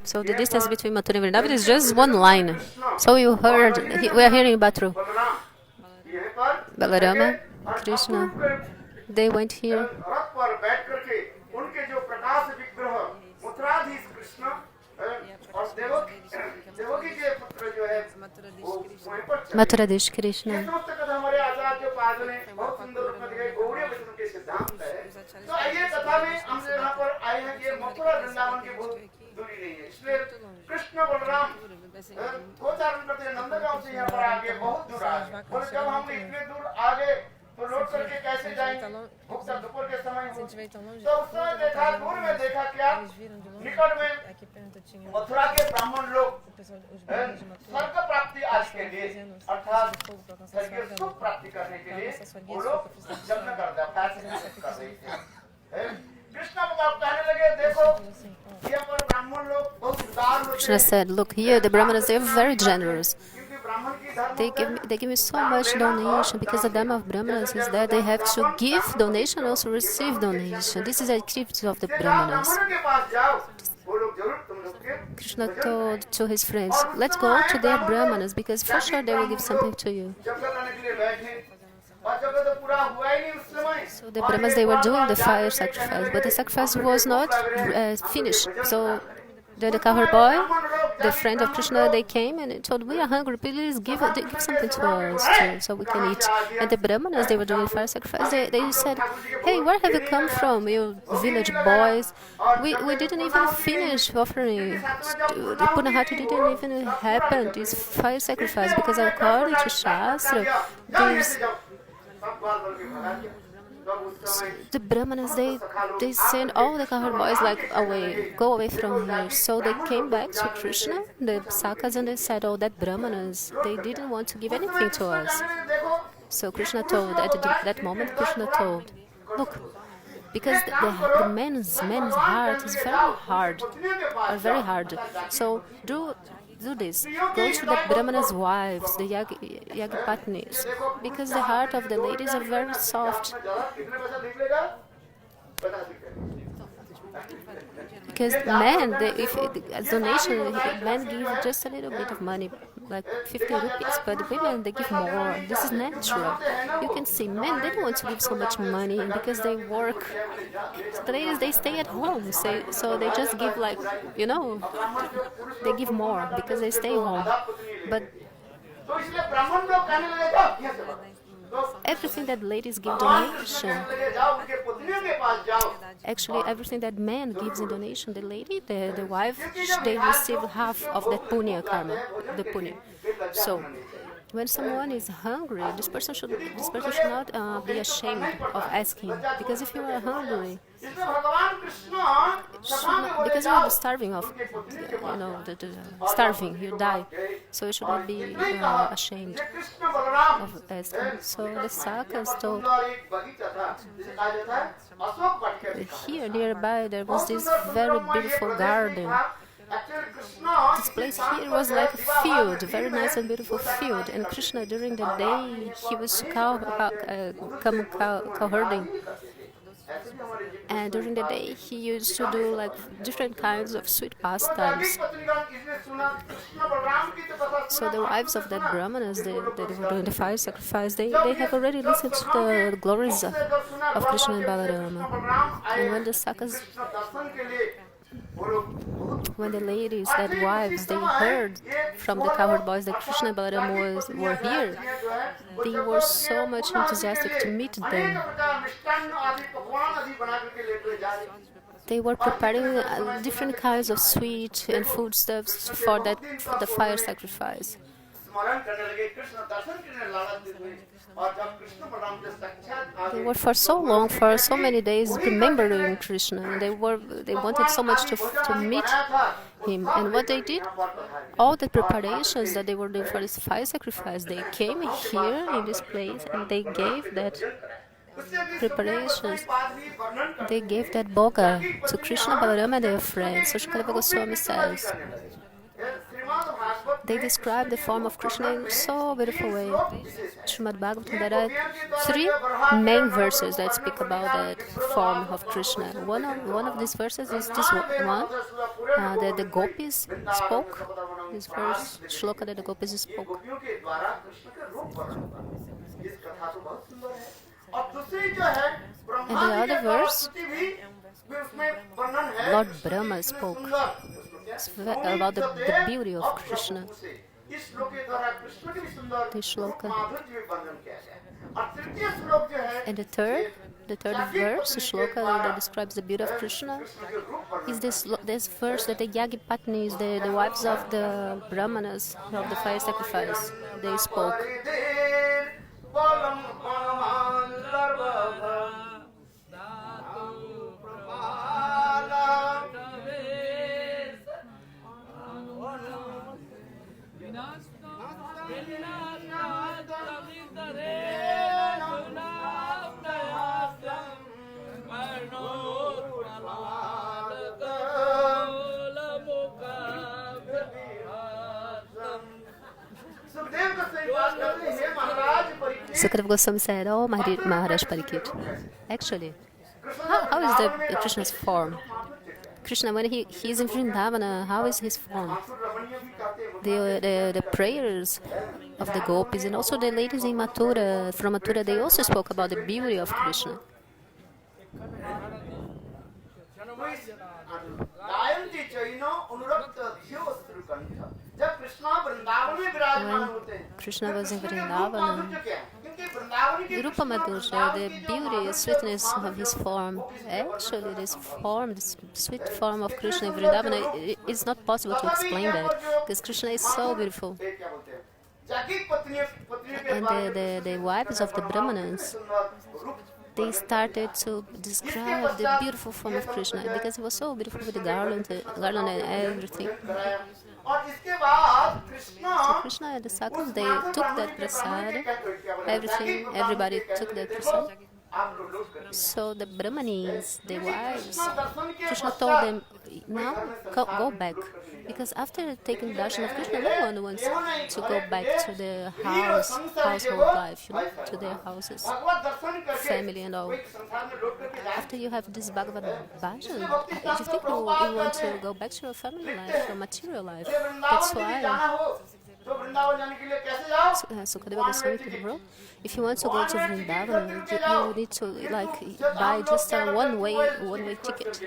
So the distance between Mathura and Vrindavan is just one line. So you heard, we are hearing Bhatrol. Balarama, Krishna, they went here. Mathura Desh Krishna. Krishna Balram गोचारण करते हैं नंदगांव से यहाँ पर आगे बहुत दूर आए बोले जब हम इतने दूर आगे तो लौट करके कैसे जाएंगे भूख सब दोपहर के समय हो तो उस समय देखा दूर में देखा क्या निकट में मथुरा के ब्राह्मण लोग स्वर्ग प्राप्ति आज के लिए अर्थात स्वर्गीय सुख प्राप्ति करने के लिए वो लोग यज्ञ कर रहे थे कृष्ण भगवान कहने लगे देखो यहाँ पर ब्राह्मण लोग बहुत उदार होते हैं Krishna said, look here, the Brahmanas, they are very generous. They give me so much donation because the dharma of Brahmanas is that they have to give donation, also receive donation. This is a activity of the Brahmanas. Krishna told to his friends, let's go to their Brahmanas because for sure they will give something to you. So the Brahmanas, they were doing the fire sacrifice, but the sacrifice was not finished. So the cowherd boy, the friend of Krishna, they came and told, we are hungry, please give something to us too, so we can eat. And the Brahmanas, they were doing fire sacrifice. They said, hey, where have you come from, you village boys? We didn't even finish offering. The Punahati didn't even happen, this fire sacrifice, because according to Shastra, the Brahmanas, they sent all the cowherd boys like away, go away from here. So they came back to Krishna, the Sakas, and they said, oh, that Brahmanas, they didn't want to give anything to us. So Krishna told, at that moment, Krishna told, look, because the man's heart is very hard. So do this. Go to the Brahmanas' wives, the Yagpatnis, because the heart of the ladies are very soft. Because men, as donation, men give just a little bit of money, like 50 rupees, but women, they give more. This is natural. You can see men, they don't want to give so much money because they work. The ladies, they stay at home, so they just give they give more because they stay home. But everything that ladies give donation, actually everything that man gives in donation, the lady, the wife, they receive half of that punya karma, the punya. So when someone is hungry, this person should not be ashamed of asking, because if you are hungry, because you are starving starving, you die, so you should not be ashamed of asking. So the Sakas told, here nearby there was this very beautiful garden. This place here was like a field, very nice and beautiful field. And Krishna, during the day, he was cow herding. And during the day, he used to do like different kinds of sweet pastimes. So the wives of that Brahmanas, they were doing the fire sacrifice, they have already listened to the glories of Krishna and Balarama. And when the Sakas, when the ladies, that wives, they heard from the cowherd boys that Krishna and Balarama were here, they were so much enthusiastic to meet them. They were preparing different kinds of sweet and foodstuffs for the fire sacrifice. They were for so long, for so many days, remembering Krishna, and they wanted so much to meet him. And what they did, all the preparations that they were doing for this fire sacrifice, they came here in this place and they gave that preparations. They gave that boga to Krishna, Balarama, and their friends. So Shukadeva Goswami says, they describe the form of Krishna in so beautiful way. Srimad Bhagavatam, there are three main verses that speak about that form of Krishna. One of these verses is this one that the gopis spoke. This first shloka that the gopis spoke. And the other verse, Lord Brahma spoke about the beauty of Krishna. The shloka. And the third verse, the shloka that describes the beauty of Krishna, is this verse that the Yagi Patnis, the wives of the Brahmanas, of the fire sacrifice, they spoke. Sukadeva Goswami said, "Oh, Maharaj Parikshit, actually, how is the Krishna's form? Krishna, when he is in Vrindavana, how is his form? The prayers of the gopis and also the ladies in Mathura, from Mathura, they also spoke about the beauty of Krishna." When Krishna was in Vrindavana, Rupa Madhurya, the beauty and sweetness of his form, actually this sweet form of Krishna in Vrindavana, it's not possible to explain that, because Krishna is so beautiful. And the wives of the Brahmanas, they started to describe the beautiful form of Krishna, because he was so beautiful with the garland and everything. So Krishna and the Sakhas, they took that prasad, everybody took that prasad. So the Brahmanis, the wives, Krishna told them, now go back. Because after taking darshan of Krishna, no one wants to go back to the household life, to their houses, family and all. After you have this Bhagavad Bhajan, do you think you want to go back to your family life, your material life? That's why Sukadeva Goswami wrote, if you want to go to Vrindavan, you need to buy just a one-way ticket.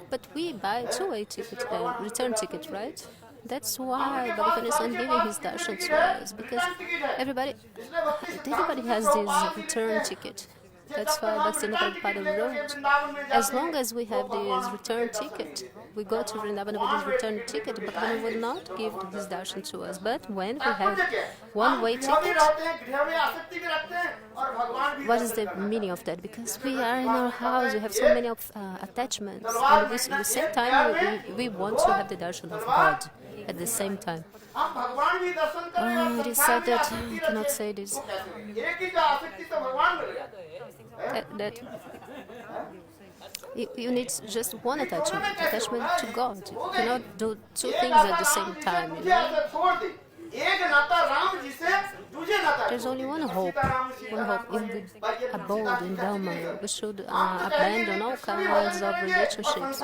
But we buy two-way ticket, return ticket, right? That's why Bhagavan is not giving his darshan to us, because everybody has this return ticket. That's why Bhaktivinoda Prabhupada wrote, as long as we have this return ticket, we go to Vrindavan with this return ticket, Bhagavan will not give his darshan to us. But when we have one-way ticket, what is the meaning of that? Because we are in our house, we have so many attachments, and at the same time we want to have the darshan of God at the same time. It is said that, I cannot say this, that you need just one attachment to God. You cannot do two things at the same time. There's only one hope in the abode in Dhamma. We should abandon all kinds of relationships.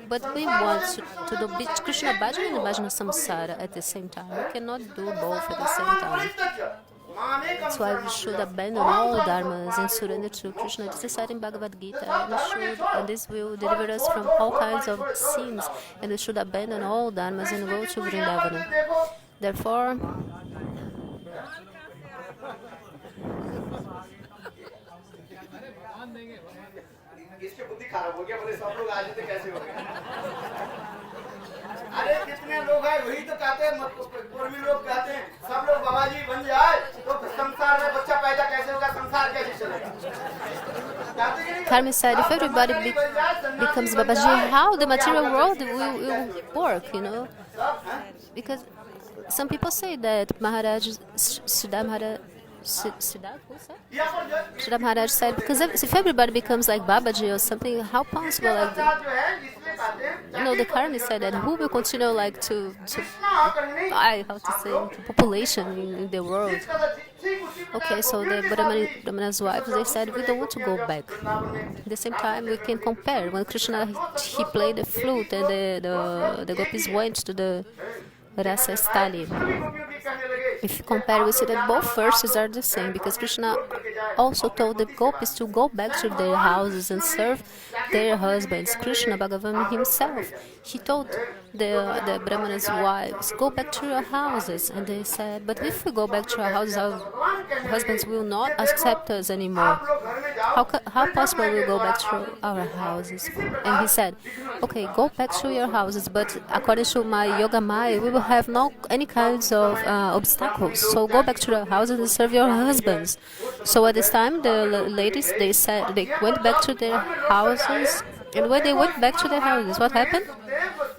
But we want to do Krishna Bhajan and Bhajana Samsara at the same time. We cannot do both at the same time. That's why we should abandon all dharmas and surrender to Krishna. This is said in Bhagavad Gita. And this will deliver us from all kinds of sins. And we should abandon all dharmas and go to Vrindavana. Therefore, अरे कितने लोग हैं वही तो कहते हैं पूर्वी लोग कहते हैं सब लोग बाबा जी बन जाए तो संसार में बच्चा पैदा कैसे होगा संसार कैसे चलेगा Karmi said, if everybody becomes Babaji, how the material world will work, Because some people say that Maharaj, Siddha Maharaj said, because if everybody becomes like Babaji or something, how possible? the Karmi said that who will continue like to buy, how to say, the population in the world. Okay, so the Brahmana's wives, they said, we don't want to go back. At the same time, we can compare. When Krishna, he played the flute and the gopis went to the Rasa Stali. If you compare, we see that both verses are the same, because Krishna also told the gopis to go back to their houses and serve their husbands. Krishna Bhagavan himself, he told the Brahmana's wives, go back to your houses. And they said, but if we go back to our houses, our husbands will not accept us anymore. How possible we'll go back to our houses? And he said, okay, go back to your houses, but according to my Yoga Maya, we will have no any kinds of obstacles. So go back to your houses and serve your husbands. So at this time, the ladies, they said they went back to their houses, and when they went back to their houses, what happened?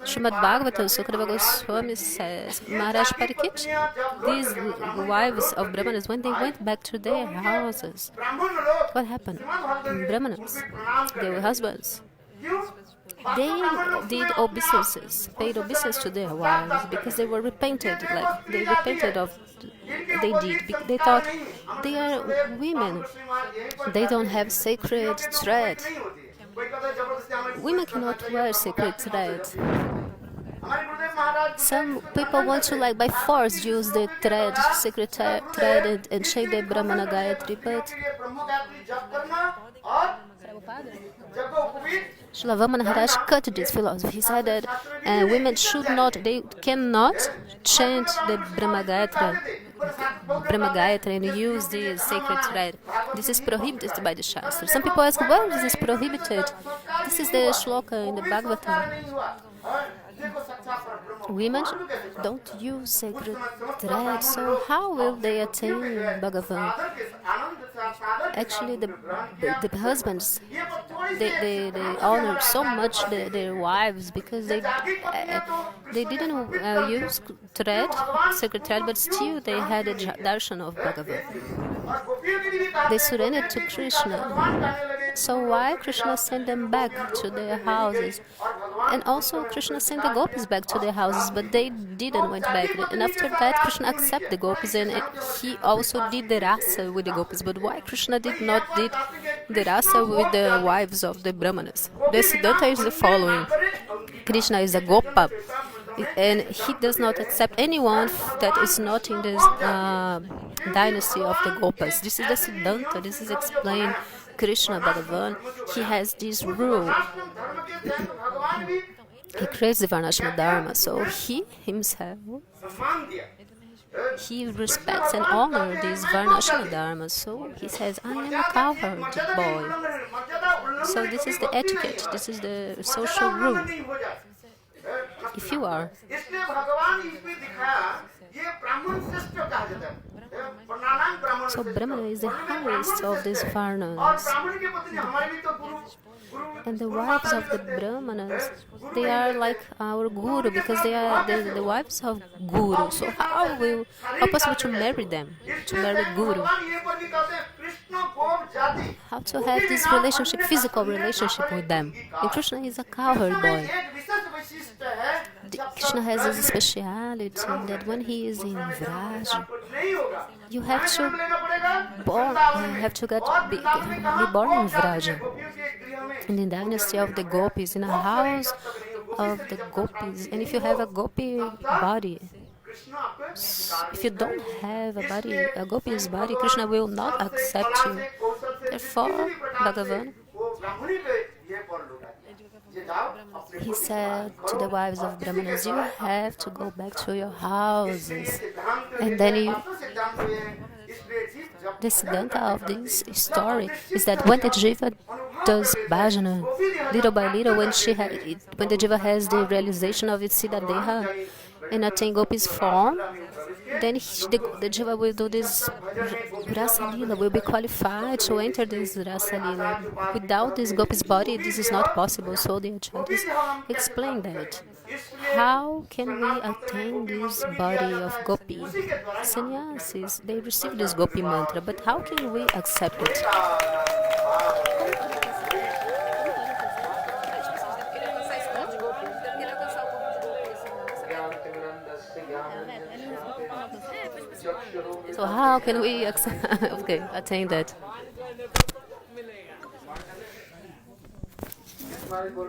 Srimad Bhagavatam, Sukadeva Goswami says, Maharaj Parikit, these wives of Brahmanas, when they went back to their houses, what happened? Brahmanas, their husbands, they did obeisances, paid obeisance to their wives because they were repented, like they repented of they did. They thought they are women, they don't have sacred thread. Women cannot wear sacred thread. Some people want to, like, by force use the thread, sacred thread, and chant the Brahmana Gayatri, but Srila Maharaj cut this philosophy. He said that women should not, they cannot chant the Brahma Gayatri and use the sacred thread. This is prohibited by the Shastra. Some people ask, why is this prohibited? This is the shloka in the Bhagavatam. Women don't use sacred thread, so how will they attain Bhagavan? Actually, the husbands, they honor so much their wives because they didn't use thread, sacred thread, but still they had a darshan of Bhagavan. They surrendered to Krishna. So why Krishna sent them back to their houses? And also Krishna sent the gopis back to their houses, but they didn't went back. And after that, Krishna accepted the gopis, and he also did the rasa with the gopis. But why Krishna did not did the rasa with the wives of the Brahmanas? The Siddhanta is the following. Krishna is a gopa, and he does not accept anyone that is not in this dynasty of the gopas. This is the Siddhanta. This is explained. Krishna Bhagavan, he has this rule. He creates the Varnashma Dharma, so he himself, he respects and honors this Varnashma Dharma. So he says, I am a cowherd boy. So this is the etiquette, this is the social rule. If you are. So Brahmana is the highest of these Varnas. And the wives of the Brahmanas, they are like our guru because they are the wives of guru. So how possible to marry them, to marry guru? How to have this relationship, physical relationship with them? And Krishna is a cowherd boy. Krishna has this speciality that when he is in Vraj, you have to be born in Vraja, in the dynasty of the gopis, in a house of the gopis. And if you have a gopi body, if you don't have a gopi's body, Krishna will not accept you. Therefore, Bhagavan, he said to the wives of Brahmanas, you have to go back to your houses. And then the Siddhanta of this story is that when the Jiva does bhajana, little by little, when the Jiva has the realization of its Siddha Deha and attain Gopi's form, then the Jiva will do this Rasa Lila, will be qualified to enter this Rasa Lila. Without this Gopi's body, this is not possible. So the acharyas explain that. How can we attain this body of Gopi? Sannyasis, they receive this Gopi mantra, but how can we accept it? So how can we okay, attain that?